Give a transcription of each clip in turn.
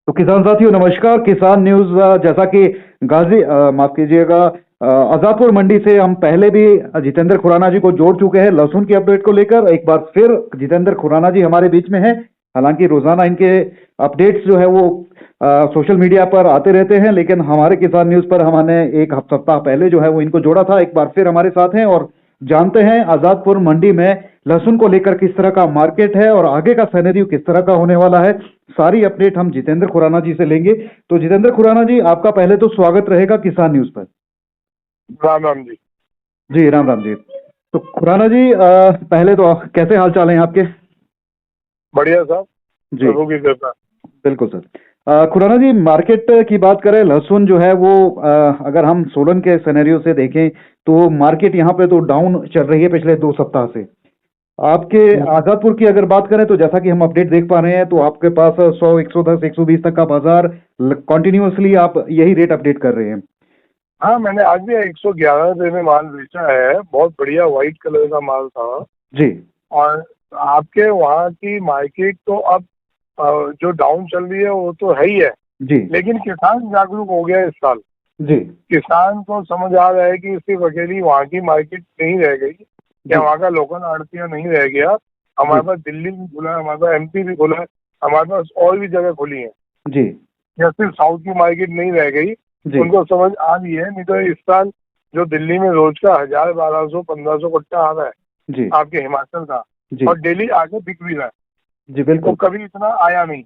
तो किसान साथियों नमस्कार। किसान न्यूज जैसा कि माफ कीजिएगा, आजादपुर मंडी से हम पहले भी जितेंद्र खुराना जी को जोड़ चुके हैं लहसुन की अपडेट को लेकर। एक बार फिर जितेंद्र खुराना जी हमारे बीच में हैं। हालांकि रोजाना इनके अपडेट्स जो है वो सोशल मीडिया पर आते रहते हैं, लेकिन हमारे किसान न्यूज पर हमने एक सप्ताह पहले जो है वो इनको जोड़ा था। एक बार फिर हमारे साथ हैं और जानते हैं आजादपुर मंडी में लहसुन को लेकर किस तरह का मार्केट है और आगे का सिनेरियो किस तरह का होने वाला है। सारी अपडेट हम जितेंद्र खुराना जी से लेंगे। तो जितेंद्र खुराना जी, आपका पहले तो स्वागत रहेगा किसान न्यूज पर। राम राम जी। जी राम राम जी। तो खुराना जी, पहले तो कैसे हाल चाल हैं आपके? बढ़िया साहब, जी प्रभु की कृपा। बिल्कुल सर। खुराना जी, मार्केट की बात करें, लहसुन जो है वो अगर हम सोलन के सिनेरियो से देखें तो मार्केट यहाँ पे तो डाउन चल रही है पिछले 2 सप्ताह से। आपके आजादपुर की अगर बात करें तो जैसा कि हम अपडेट देख पा रहे हैं तो आपके पास 100, 110, 120 तक का बाजार कंटिन्यूअसली आप यही रेट अपडेट कर रहे हैं। हाँ, मैंने आज भी 111 रुपये में माल बेचा है। बहुत बढ़िया व्हाइट कलर का माल था। जी और आपके वहाँ की मार्केट तो अब जो डाउन चल रही है वो तो है ही है, जी लेकिन किसान जागरूक हो गया इस साल। जी किसान को समझ आ रहा है कि सिर्फ अकेली वहाँ की मार्केट नहीं रह गई या वहाँ का लोकल आड़तिया नहीं रह गया। हमारे पास दिल्ली भी खुला है, हमारे पास एमपी भी खुला है, हमारे पास और भी जगह खुली है। जी या सिर्फ साउथ की मार्केट नहीं रह गई। जी उनको समझ आ रही है। नहीं तो इस साल जो दिल्ली में रोज का 1000, 1200, 1500 कट्टा आ रहा है जी आपके हिमाचल का, जी और डेली आगे बिक भी रहा है, जी तो बिल्कुल कभी इतना आया नहीं।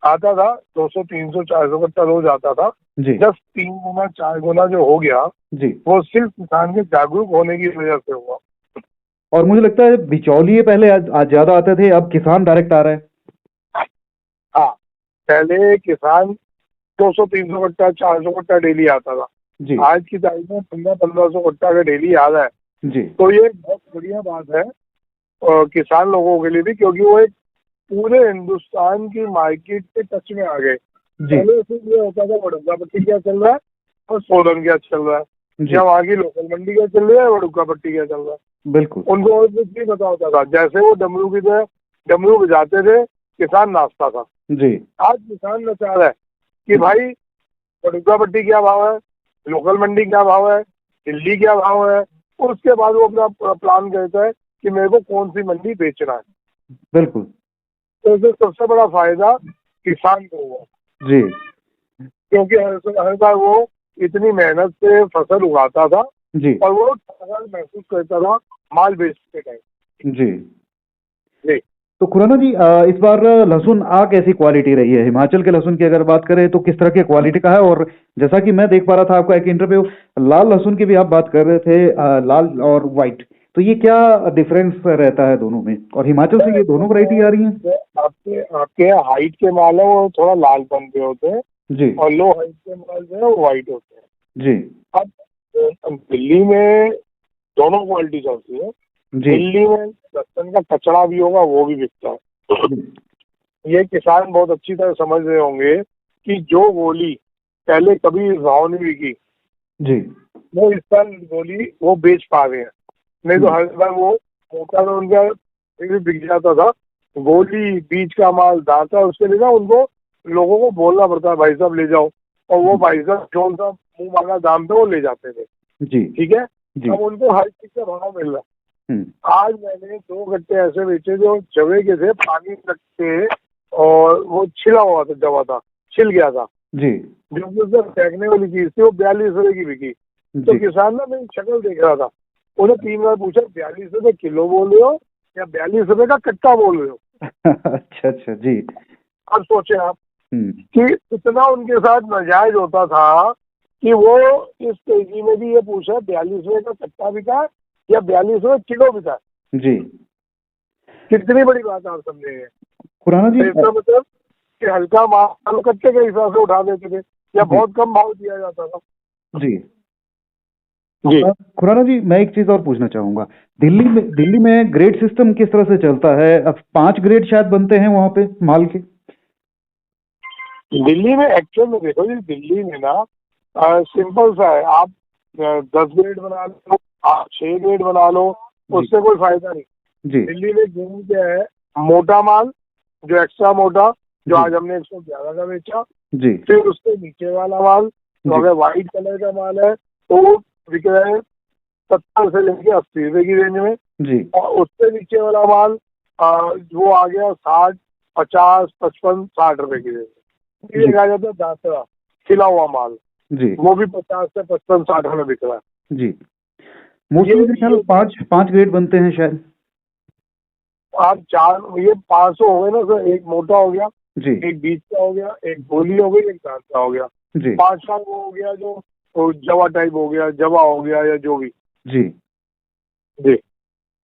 आता था 200, 300, 400 कट्टा रोज आता था। जी जब 3 गुना 4 गुना जो हो गया, जी। वो सिर्फ किसान के जागरूक होने की वजह से हुआ। और मुझे लगता है बिचौलिए पहले आज ज्यादा आते थे, अब किसान डायरेक्ट आ रहा है। हाँ, पहले किसान 200, 300 कट्टा, 400 कट्टा डेली आता था। जी आज की तारीख में 1500 कट्टा का डेली आ रहा है। जी तो ये बहुत बढ़िया बात है किसान लोगों के लिए भी, क्योंकि वो एक पूरे हिंदुस्तान की मार्केट के टच में आ गए। जी पहले से ये होता था बड़ौदा पट्टी क्या चल रहा है और सोलन क्या चल रहा है, जी या वहाँ की लोकल मंडी क्या चल रही है, बड़ौदा पट्टी क्या चल रहा है। बिल्कुल उनको और कुछ नहीं पता होता था। जैसे वो डमरू की तरह डमरू बजाते थे, किसान नाचता था। जी आज किसान नचा रहा है कि भाई बड़ौदा पट्टी क्या भाव है, लोकल मंडी क्या भाव है, दिल्ली क्या भाव है। उसके बाद वो अपना प्लान करता है कि मेरे को कौन सी मंडी बेचना है। बिल्कुल तो इससे सबसे बड़ा फायदा किसान को हुआ, जी क्योंकि हर बार वो इतनी मेहनत से फसल उगाता था जी और वो ठगाल महसूस करता था माल बेचते टाइम। जी। जी। तो खुराना जी, इस बार लहसुन कैसी क्वालिटी रही है? हिमाचल के लहसुन की अगर बात करें तो किस तरह की क्वालिटी का है? और जैसा कि मैं देख पा रहा था आपका एक इंटरव्यू, लाल लहसुन की भी आप बात कर रहे थे, लाल और व्हाइट, तो ये क्या डिफरेंस रहता है दोनों में? और हिमाचल से ये दोनों वैरायटी आ रही हैं? तो आपके आपके हाइट के माल है वो थोड़ा लाल पन पे होते हैं, जी और लो हाइट के माल जो है वो व्हाइट होते हैं। जी अब दिल्ली में दोनों क्वालिटी चलती है। जी दिल्ली में लहसुन का कचड़ा भी होगा, वो भी बिकता है। ये किसान बहुत अच्छी तरह समझ रहे होंगे कि जो गोली पहले कभी भाव नहीं बिकी, जी वो इस साल गोली वो बेच पा रहे हैं। नहीं तो हर बार वो मोटा तो उनका फिर भी बिक जाता था। गोली, बीज का माल, दाता, उसके लिए ना उनको लोगों को बोलना पड़ता है भाई साहब ले जाओ, और वो भाई साहब जो सा मुंह मांगा दाम पे वो ले जाते थे। जी ठीक है, जी अब उनको हर चीज का भाव मिल रहा है। हम्म, आज मैंने 2 गट्टे ऐसे बेचे जो जवे के थे, पानी लगते, और वो छिला हुआ था, जवा था, छिल गया था। जी जो कि उसमें फेंकने वाली चीज थी, वो 42 रुपए की बिकी। तो जी किसान ना मेरी शक्ल देख रहा था, उन्हें 3 बार पूछा 42 रुपए किलो बोल रहे हो या 42 रुपए का कट्टा बोल रहे हो। अच्छा अच्छा जी। अब सोचे आप हम्म, कि इतना उनके साथ नाजायज होता था कि वो इस तेजी में भी ये पूछा 42 रुपए का कट्टा बिका या 42 रुपए किलो बिका। जी कितनी बड़ी बात आप समझेंगे। खुराना जी, तो इसका मतलब कि हल्का माल कट्टे के हिसाब से उठा देते थे या बहुत कम भाव दिया जाता था। जी जी। खुराना जी, मैं एक चीज और पूछना चाहूंगा। दिल्ली में ग्रेड सिस्टम किस तरह से चलता है? अब 5 ग्रेड शायद बनते हैं वहां पे माल के। दिल्ली में एक्चुअल में देखो जी, दिल्ली में ना सिंपल सा है। आप 10 ग्रेड बना लो, आप 6 ग्रेड बना लो, उससे कोई फायदा नहीं। जी दिल्ली में गेहूं क्या है, मोटा माल जो एक्स्ट्रा मोटा, जो जी। आज हमने 111 का बेचा। जी। फिर उसके नीचे वाला माल, तो जी। अगर व्हाइट कलर का माल है तो वो बिक रहा है 70 से लेके 80 रुपए की रेंज में। जी। और उससे नीचे वाला माल वो आ गया 60, 50, 55, 60 रुपए की रेंज में। जी। ये कहा जाता है दातरा खिला हुआ माल, जी। वो भी 50 से 55, 60 में बिक रहा है। जी। मोस्टली मेरे ख्याल ये 5 ग्रेड बनते हैं शायद। आप चार, ये 500 हो गए ना सर। एक मोटा हो गया, जी। एक बीच का हो गया, एक गोली हो गई, एक दांतरा हो गया। जी। 5 का वो हो गया जो वो जवा टाइप हो गया, जवा हो गया या जो भी। जी। जी,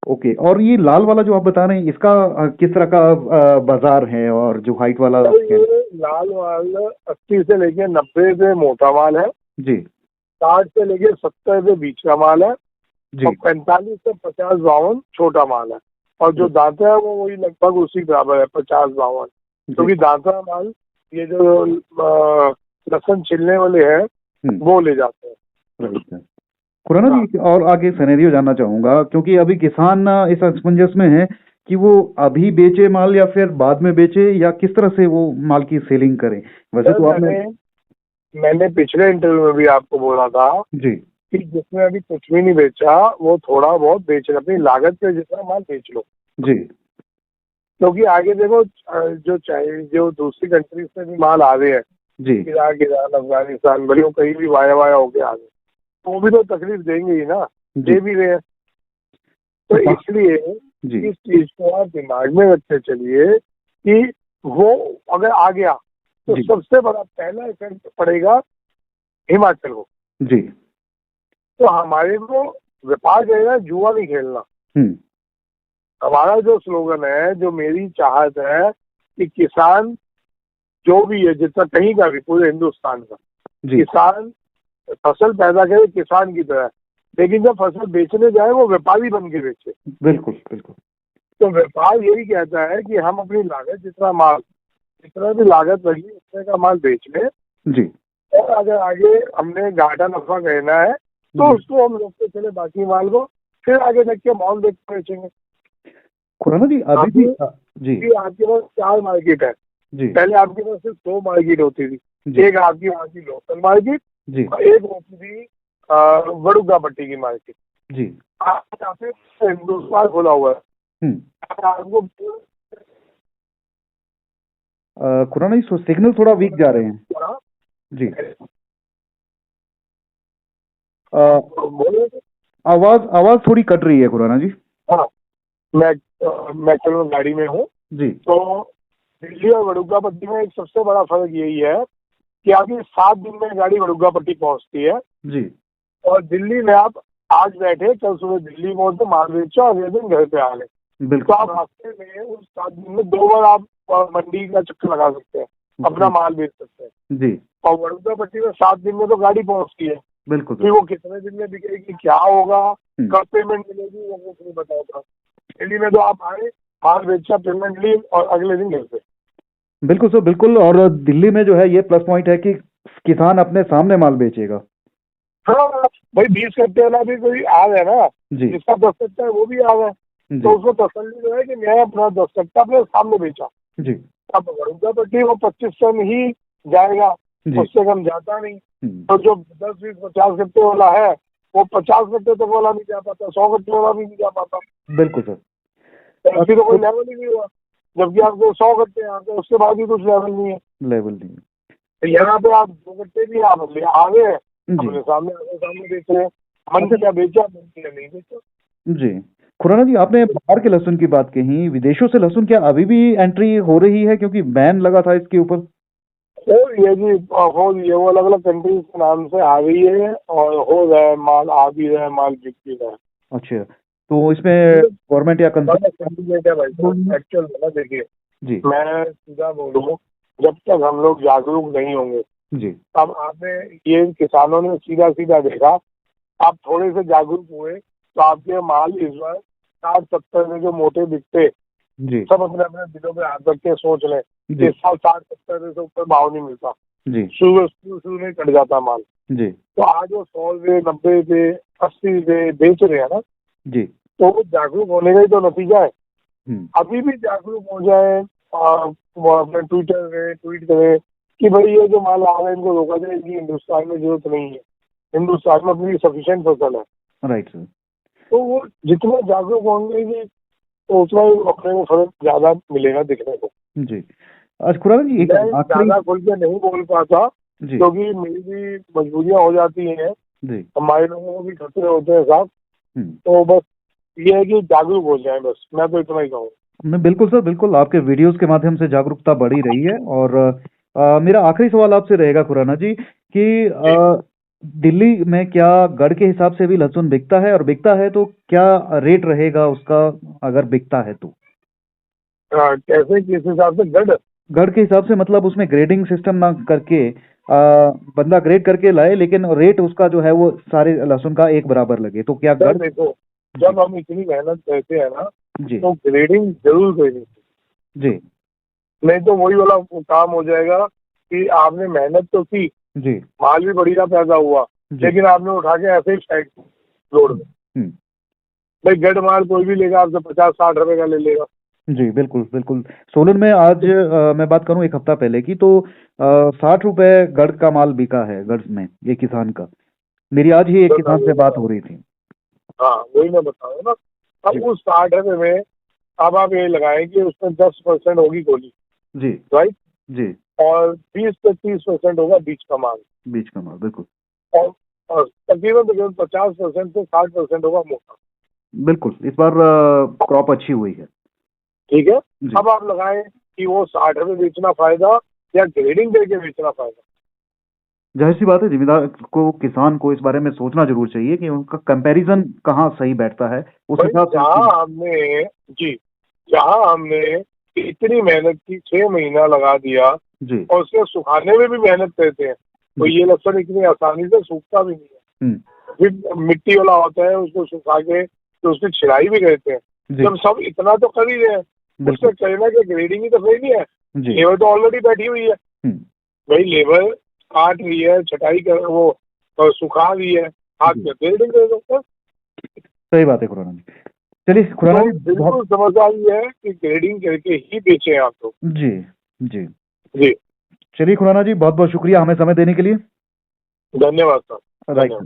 ओके, और ये लाल वाला जो आप बता रहे हैं इसका किस तरह का बाजार है, और जो व्हाइट वाला तो क्या? ये लाल माल 80 से लेके 90 पे मोटा माल है, जी। 60 से लेके 70 पे बीच का माल है, जी। और 45 से 50, 52 छोटा माल है। और जो दांता है वो वही लगभग उसी बराबर है, 50, 52। क्योंकि दांता माल ये जो लहसुन छिलने वाले हैं वो ले जाते हैं। राइट है। खुराना जी, और आगे सिनेरियो जानना चाहूंगा, क्योंकि अभी किसान इस असमंजस में है कि वो अभी बेचे माल या फिर बाद में बेचे, या किस तरह से वो माल की सेलिंग करें। वैसे सर तो आपने मैंने पिछले इंटरव्यू में भी आपको बोला था जी। कि जिसने अभी कुछ भी नहीं बेचा वो थोड़ा बहुत बेच ले, अपनी लागत पे जितना माल बेच लो। जी। क्योंकि आगे देखो जो दूसरी कंट्री से भी माल आ रहे हैं, जी। इराक, ईरान, अफगानिस्तान, भले वो कहीं भी वाया वाया होके आ गए, तो वो भी तो तकलीफ देंगे ही ना, जी। दे भी रहे हैं। तो इसलिए जी। इस चीज को आप दिमाग में रखते चलिए कि वो अगर आ गया तो जी। सबसे बड़ा पहला इफेक्ट पड़ेगा हिमाचल को। जी। तो हमारे को व्यापार करेगा, जुआ नहीं खेलना। हम्म। हमारा जो स्लोगन है, जो मेरी चाहत है कि किसान जो भी है, जितना कहीं का भी, पूरे हिंदुस्तान का जी। किसान फसल पैदा करे किसान की तरह, लेकिन जब फसल बेचने जाए वो व्यापारी बन के बेचे। बिल्कुल बिल्कुल। तो व्यापार यही कहता है कि हम अपनी लागत जितना भी लागत लगी उतने का माल बेच लें, जी। और अगर आगे हमने घाटा नफा कहना है तो जी। उसको हम रोकते चले बाकी माल को, फिर आगे देख के मॉल देख के बेचेंगे। खुराना जी, अभी भी जी। कि आपके पास 4 मार्केट है। जी। पहले आपके पास सिर्फ 2 मार्केट होती थी। जी। एक आपकी वहाँ की लोकल मार्केट, जी। और एक होती थी वडुगा पट्टी की मार्केट। जी। आप यहाँ पे हिंदुस्तान खोला हुआ है। आपको खुराना जी, सिग्नल थोड़ा वीक जा रहे हैं। जी। बोले आवाज आवाज थोड़ी कट रही है खुराना जी। हाँ, मैं चलो गाड़ी में हूँ। जी। तो दिल्ली और वडुगा पट्टी में एक सबसे बड़ा फर्क यही है कि आपकी 7 दिन में गाड़ी वडुगा पट्टी पहुंचती है, जी। और दिल्ली में आप आज बैठे कल सुबह दिल्ली पहुंचे, माल बेचा, अगले दिन घर पे आ गए। तो बिल्कुल। आप हफ्ते में उस 7 दिन में 2 बार आप मंडी का चक्कर लगा सकते हैं, अपना माल बेच सकते हैं। जी। और वडोदरा पट्टी में 7 दिन में तो गाड़ी पहुंचती है, बिल्कुल। फिर वो कितने दिन में बिकेगी, क्या होगा, कब पेमेंट मिलेगी, वो कुछ नहीं बताता। दिल्ली में तो आप आए, माल बेचा, पेमेंट ली, और अगले दिन घर पे। बिल्कुल सर, बिल्कुल। और दिल्ली में जो है ये प्लस पॉइंट है कि किसान अपने सामने माल बेचेगा। हाँ भाई, 20 कट्टे वाला भी कोई आ गया ना, जी। जिसका 10 कट्टा है वो भी आ गया, तो उसको तसल्ली जो है कि मैं अपना 10 कट्टा अपने सामने बेचा। जी। अब वडोदरा पट्टी वो 25 टन ही जाएगा, उससे कम जाता नहीं। तो जो 10, 20, 50 कट्टे वाला है वो 50 कट्टे तक वाला नहीं जा पाता, 100 कट्टे वाला भी नहीं जा पाता। बिल्कुल सर। तो कोई लेवल ही नहीं हुआ, जबकि आपको 100 कट्टे आते हैं, उसके बाद भी कुछ लेवल नहीं है। लेवल नहीं। तो यहाँ पे आप 2 कट्टे भी आप आ गए, अपने सामने बेच रहे हैं। मन किया बेचा, मन किया नहीं बेचा। जी। खुराना जी, आपने बाहर के लहसुन की बात कही, विदेशों से लहसुन क्या अभी भी एंट्री हो रही है, क्योंकि बैन लगा था इसके ऊपर? ये जी हो रही है, वो अलग अलग कंट्रीज के नाम से आ गई है, और हो रहा है माल, आ भी रहा है माल, बिक भी रहा है। अच्छा, तो इसमें गवर्नमेंट या सेंटीमेंट है भाई, एक्चुअल है ना। देखिए जी। मैं सीधा बोलूँ, जब तक हम लोग जागरूक नहीं होंगे, जी। अब आपने ये किसानों ने सीधा सीधा देखा, आप थोड़े से जागरूक हुए तो आपके माल इस बार 60-70 में जो मोटे बिकते, जी। सब अपने अपने दिलों पे हाथ रख के सोच लें जी। इस साल 60-70 से ऊपर भाव नहीं मिलता, जी। शुरू में कट जाता माल। जी। तो आज वो 100 रुपये, 90 रुपये, 80 रुपये बेच रहे हैं ना, जी। तो वो जागरूक होने का ही तो नतीजा है। अभी भी जागरूक हो जाए, वो अपने ट्विटर पे ट्वीट करें कि भाई ये जो माल आ रहा है इनको रोका जाए, इनकी हिंदुस्तान में जरूरत नहीं है, हिंदुस्तान में अपनी सफिशिएंट फसल है। Right sir. तो वो जितना जागरूक होंगे कि तो उतना ही अपने को फर्क ज्यादा मिलेगा दिखने को। जी। खुराना जी एक मैं आखिरी। ज्यादा खुल के नहीं बोल पाता जी क्योंकि मेरी भी मजबूरियां हो जाती हैं, जी। हमारे लोगों को भी खतरे होते हैं साहब। हम्म। तो बस ये है कि जागरूक हो जाए, बस मैं तो इतना ही कहूँगा। नहीं, बिल्कुल सर, बिल्कुल आपके वीडियोस के माध्यम से जागरूकता बढ़ी रही है। और मेरा आखिरी सवाल आपसे रहेगा खुराना जी कि दिल्ली में क्या गढ़ के हिसाब से भी लहसुन बिकता है, और बिकता है तो क्या रेट रहेगा उसका अगर बिकता है तो? कैसे किस हिसाब से गढ़? गढ़ के हिसाब से मतलब उसमें ग्रेडिंग सिस्टम ना करके बंदा ग्रेड करके लाए, लेकिन रेट उसका जो है वो सारे लहसुन का एक बराबर लगे, तो क्या सर गढ़? देखो, जब हम इतनी मेहनत करते हैं ना जी तो ग्रेडिंग जरूर करनी चाहिए। जी नहीं तो वही वाला काम हो जाएगा कि आपने मेहनत तो की, जी माल भी बढ़िया पैदा हुआ, जी। लेकिन आपने उठा के ऐसे ही फेंक रोड में। हम्म। भाई गढ़ माल कोई भी लेगा आपसे 50-60 रुपए का ले लेगा। जी बिल्कुल बिल्कुल। सोलन में आज मैं बात करूं एक हफ्ता पहले की, तो 60 रुपए गढ़ का माल बिका है गढ़ में, एक किसान का। मेरी आज ही एक किसान से बात हो रही थी। हाँ वही मैं बता रहा हूँ ना। जी अब उस 60 रुपए में अब आप ये लगाएं कि उसमें 10% होगी गोली, जी राइट, जी। और 20 से 30% होगा बीच का माल, बीच का माल, बिल्कुल और, और तकरीबन 50% से 60% होगा मोटा। बिल्कुल। इस बार क्रॉप अच्छी हुई है। ठीक है। जी। अब आप लगाएं कि वो 60 रुपए बेचना फायदा या ग्रेडिंग करके बेचना फायदा। जाहिर सी बात है, जिम्मेदार को, किसान को इस बारे में सोचना जरूर चाहिए कि उनका कंपैरिजन कहाँ सही बैठता है, उस भाई हिसाब से जहाँ हमने, जी, जहाँ हमने इतनी मेहनत की, 6 महीना लगा दिया जी। और उसके सुखाने में भी मेहनत करते हैं, तो जी। ये लहसुन इतनी आसानी से सूखता भी नहीं है। फिर मिट्टी वाला होता है, उसको सुखा के तो उसकी छिड़ाई भी करते हैं। जी जब सब इतना तो कर ही रहे हैं, उससे बिल्कुल। कहना कि ग्रेडिंग ही तो सही नहीं है। जी। लेबर तो ऑलरेडी बैठी हुई है, हम्म। भाई लेबर काट रही है, छटाई कर, वो सुखा रही है, हाथ जी। में ग्रेडिंग कर दो। सही बात है खुराना जी। चलिए खुराना तो जी, बहुत। बिल्कुल समझदारी है कि ग्रेडिंग करके ही बेचे आप लोग। जी जी। जी, चलिए खुराना जी, बहुत बहुत शुक्रिया हमें समय देने के लिए। धन्यवाद सर, राइट। धन्यवाद।